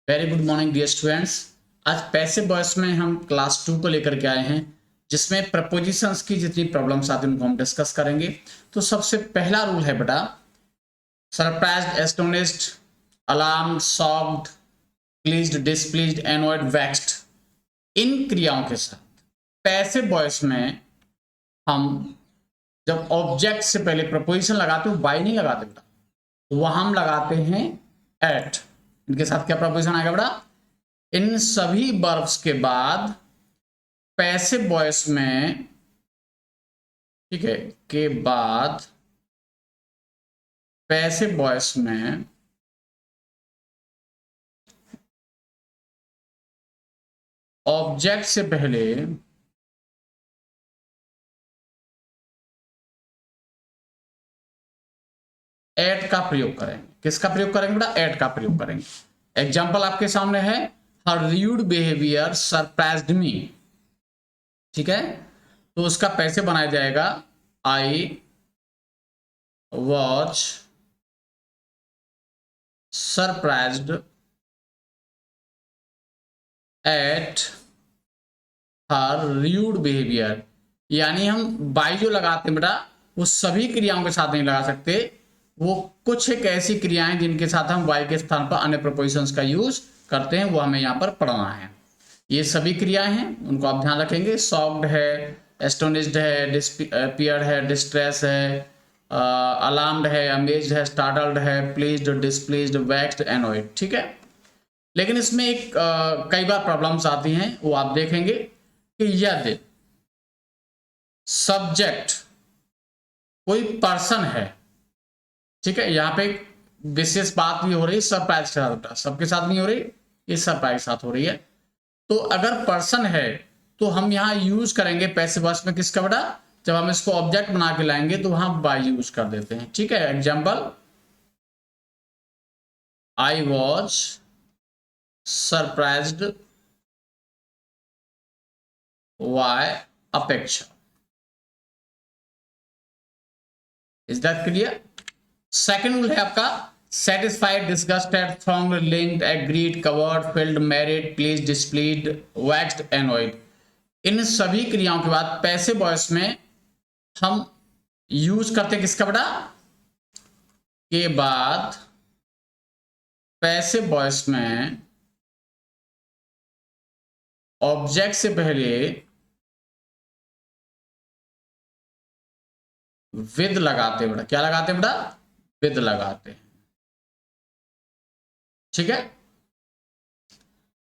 Very good morning dear students. आज passive voice में हम क्लास 2 को लेकर के आए हैं, जिसमें प्रपोजिशंस की जितनी प्रॉब्लम्स आती हैं उनको हम डिस्कस करेंगे। तो सबसे पहला रूल है बेटा, surprised, astonished, alarmed, shocked, pleased, displeased, annoyed, vexed, इन क्रियाओं के साथ पैसिव वॉइस में हम जब ऑब्जेक्ट से पहले प्रपोजिशन लगाते हैं, बाय नहीं लगाते बेटा, वहां हम लगाते हैं एट। इनके साथ क्या प्रपोजिशन आएगा बेटा? इन सभी वर्ब्स के बाद पैसिव वॉइस में, ठीक है, के बाद पैसिव वॉइस में ऑब्जेक्ट से पहले एट का प्रयोग करेंगे। किसका प्रयोग करेंगे बेटा? एट का प्रयोग करेंगे। एग्जाम्पल आपके सामने है, हर र्यूड बिहेवियर सरप्राइज्ड मी। ठीक है, तो उसका पैसे बनाया जाएगा I watch surprised at her rude behaviour. यानी हम बाई जो लगाते हैं बेटा, वो सभी क्रियाओं के साथ नहीं लगा सकते। वो कुछ एक ऐसी क्रियाएं जिनके साथ हम वाई के स्थान पर अन्य प्रपोजिशंस का यूज करते हैं, वो हमें यहाँ पर पढ़ना है। ये सभी क्रियाएं हैं, उनको आप ध्यान रखेंगे। शॉक्ड है, एस्टोनिश्ड है, डिसअपियर्ड है, डिस्ट्रेस है, अलार्म्ड है, अमेज्ड है, स्टार्टल्ड है, प्लीज्ड, डिसप्लीज्ड, वेक्स्ड, एनॉयड। ठीक है, लेकिन इसमें एक कई बार प्रॉब्लम्स आती हैं, वो आप देखेंगे कि यदि सब्जेक्ट कोई पर्सन है, ठीक है, यहाँ पे विशेष बात भी हो रही है सरप्राइज के साथ, सबके साथ नहीं हो रही, ये सरप्राइज के साथ हो रही है। तो अगर पर्सन है तो हम यहाँ यूज करेंगे पैसिव वॉइस में किसका बेटा? जब हम इसको ऑब्जेक्ट बना के लाएंगे तो वहां बाय यूज कर देते हैं। ठीक है, example, I was surprised why अपेक्षा। Is that clear? Second rule है आपका, satisfied, disgusted, thronged, linked, agreed, covered, filled, married, please, displeased, vexed, annoyed. इन सभी क्रियाओं के बाद पैसिव वॉइस में हम यूज करते हैं किसका बेटा? के बाद पैसिव वॉइस में ऑब्जेक्ट से पहले विद लगाते बेटा। क्या लगाते बेटा? विद लगाते हैं। ठीक है,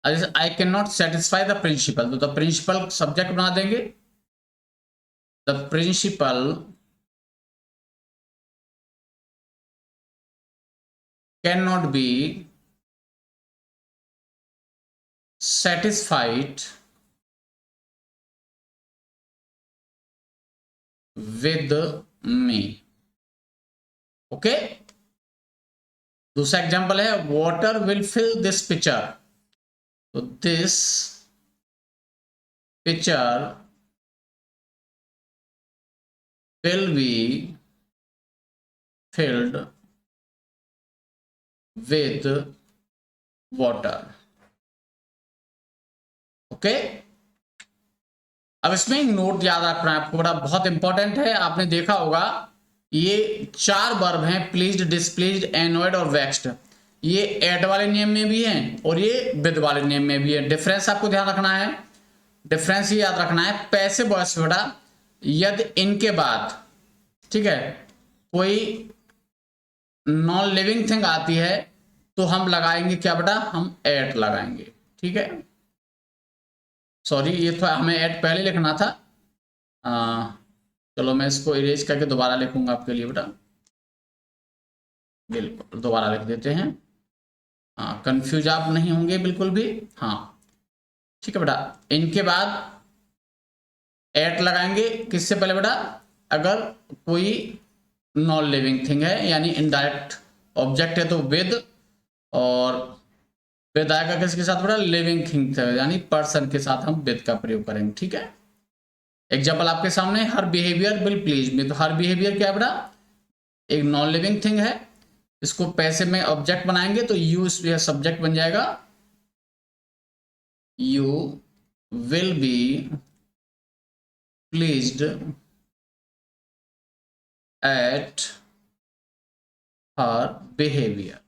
I can not satisfy the principal, तो द प्रिंसिपल सब्जेक्ट बना देंगे। The principal can not be satisfied with me। Okay, दूसरा एग्जांपल है, water will fill this picture. तो this picture will be filled with water. Okay, अब इसमें एक note याद रखना है आपको, बड़ा बहुत इंपॉर्टेंट है। आपने देखा होगा ये चार वर्ब हैं, प्लीज्ड, डिसप्लीज्ड, एनॉयड और वेक्स्ड। ये एट वाले नियम में भी हैं और ये विद वाले नियम में भी है। डिफरेंस आपको ध्यान रखना है, डिफरेंस ये याद रखना है। पैसिव वॉइस बेटा, यदि इनके बाद, ठीक है, कोई नॉन लिविंग थिंग आती है तो हम लगाएंगे क्या बेटा? हम एट लगाएंगे। ठीक है, सॉरी, ये थोड़ा हमें एट पहले लिखना था। चलो मैं इसको इरेज करके दोबारा लिखूंगा आपके लिए बेटा, बिल्कुल दोबारा लिख देते हैं। हाँ, कंफ्यूज आप नहीं होंगे बिल्कुल भी। हाँ, ठीक है बेटा, इनके बाद एट लगाएंगे। किससे पहले बेटा? अगर कोई नॉन लिविंग थिंग है, यानी इनडायरेक्ट ऑब्जेक्ट है तो विद, और विद आएगा किसके साथ बेटा? लिविंग थिंग, यानी पर्सन के साथ हम विद का प्रयोग करेंगे। ठीक है, एग्जाम्पल आपके सामने, हर बिहेवियर विल प्लीज मी। तो हर बिहेवियर क्या है बेटा? एक नॉन लिविंग थिंग है, इसको पैसे में ऑब्जेक्ट बनाएंगे तो यू सब्जेक्ट बन जाएगा, you will be pleased at her behavior।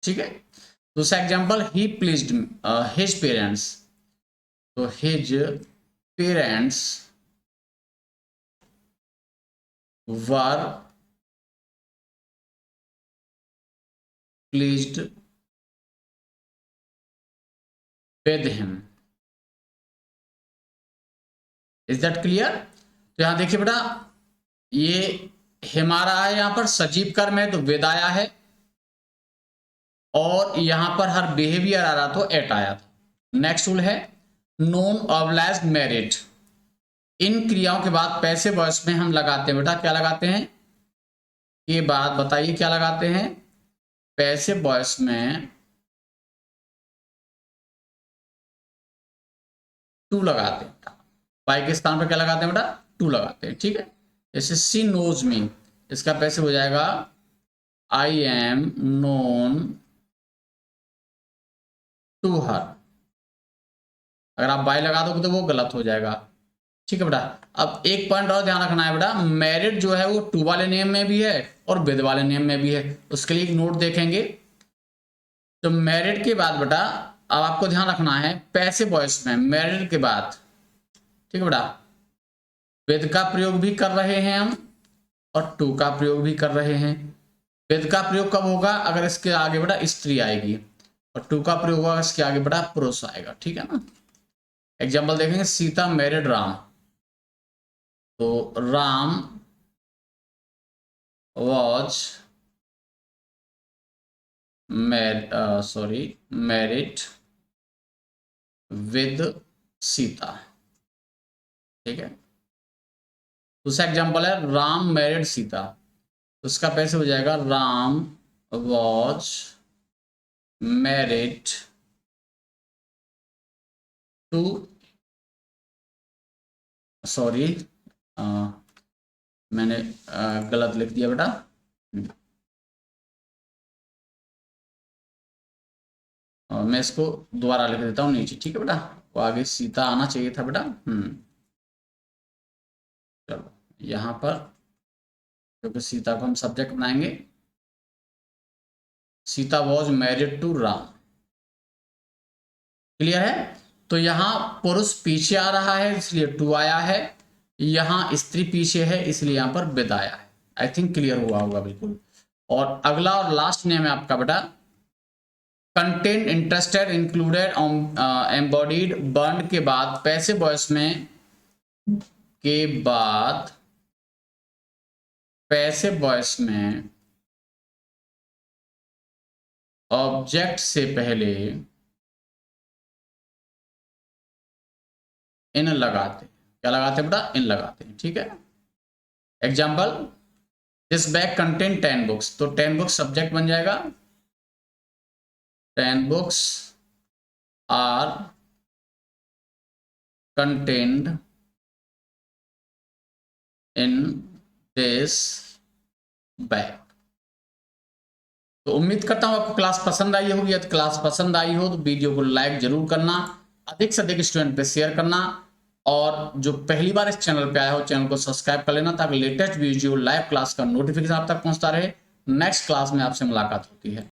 ठीक है। दूसरा एग्जाम्पल, ही प्लीज्ड हिज पेरेंट्स, तो his parents were pleased with him. Is that clear? तो यहां देखिए बेटा, ये हमारा है, यहां पर सजीव कर्म है तो विद आया है, और यहां पर हर बिहेवियर आ रहा तो एट आया था। नेक्स्ट रूल है नोन ऑब्लाइज मेरिट। इन क्रियाओं के बाद पैसिव वॉइस में हम लगाते हैं बेटा, क्या लगाते हैं ये बात बताइए, क्या लगाते हैं? पैसिव वॉइस में टू लगाते हैं। बाई के स्थान पर क्या लगाते हैं बेटा? टू लगाते हैं। ठीक है। जैसे सी नोज मी, इसका पैसिव हो जाएगा I am known to her. अगर आप बाई लगा दोगे तो वो गलत हो जाएगा। ठीक है बेटा। अब एक पॉइंट और ध्यान रखना है बेटा, मैरिड जो है वो टू वाले नेम में भी है और विद वाले नेम में भी है। उसके लिए एक नोट देखेंगे, तो मैरिड के बाद बेटा अब आपको ध्यान रखना है पैसिव वॉइस में मैरिड के बाद, ठीक है बेटा, विद का प्रयोग भी कर रहे हैं हम और टू का प्रयोग भी कर रहे हैं। विद का प्रयोग कब होगा? अगर इसके आगे बेटा स्त्री आएगी, और टू का प्रयोग होगा इसके आगे बेटा पुरुष आएगा। ठीक है ना। एग्जाम्पल देखेंगे, सीता मैरिड राम, तो Ram was married with Sita. ठीक है। दूसरा एग्जाम्पल है राम मैरिड सीता, तो उसका पैसे हो जाएगा Ram was married to, sorry मैंने गलत लिख दिया बेटा, और मैं इसको दोबारा लिख देता हूँ नीचे। ठीक है बेटा, वो आगे सीता आना चाहिए था बेटा। चलो यहाँ पर, क्योंकि सीता को हम सब्जेक्ट बनाएंगे, Sita was married to Ram. Clear है? तो यहाँ पुरुष पीछे आ रहा है इसलिए टू आया है, यहाँ स्त्री पीछे है इसलिए यहाँ पर विद आया है। आई थिंक क्लियर हुआ होगा बिल्कुल। और अगला और लास्ट नेम है आपका बेटा content, interested, included, embodied, burn के बाद पैसिव वॉइस में के बाद पैसिव वॉइस में ऑब्जेक्ट से पहले इन लगाते, क्या लगाते बेटा? इन लगाते हैं। ठीक है। Example, this bag contain 10 books, तो 10 बुक्स सब्जेक्ट बन जाएगा। 10 books are contained in this bag. तो उम्मीद करता हूं आपको क्लास पसंद आई होगी। यदि क्लास पसंद आई हो तो वीडियो को लाइक जरूर करना, अधिक से अधिक स्टूडेंट पे शेयर करना, और जो पहली बार इस चैनल पे आया हो चैनल को सब्सक्राइब कर लेना, ताकि लेटेस्ट वीडियो लाइव क्लास का नोटिफिकेशन आप तक पहुंचता रहे। नेक्स्ट क्लास में आपसे मुलाकात होती है।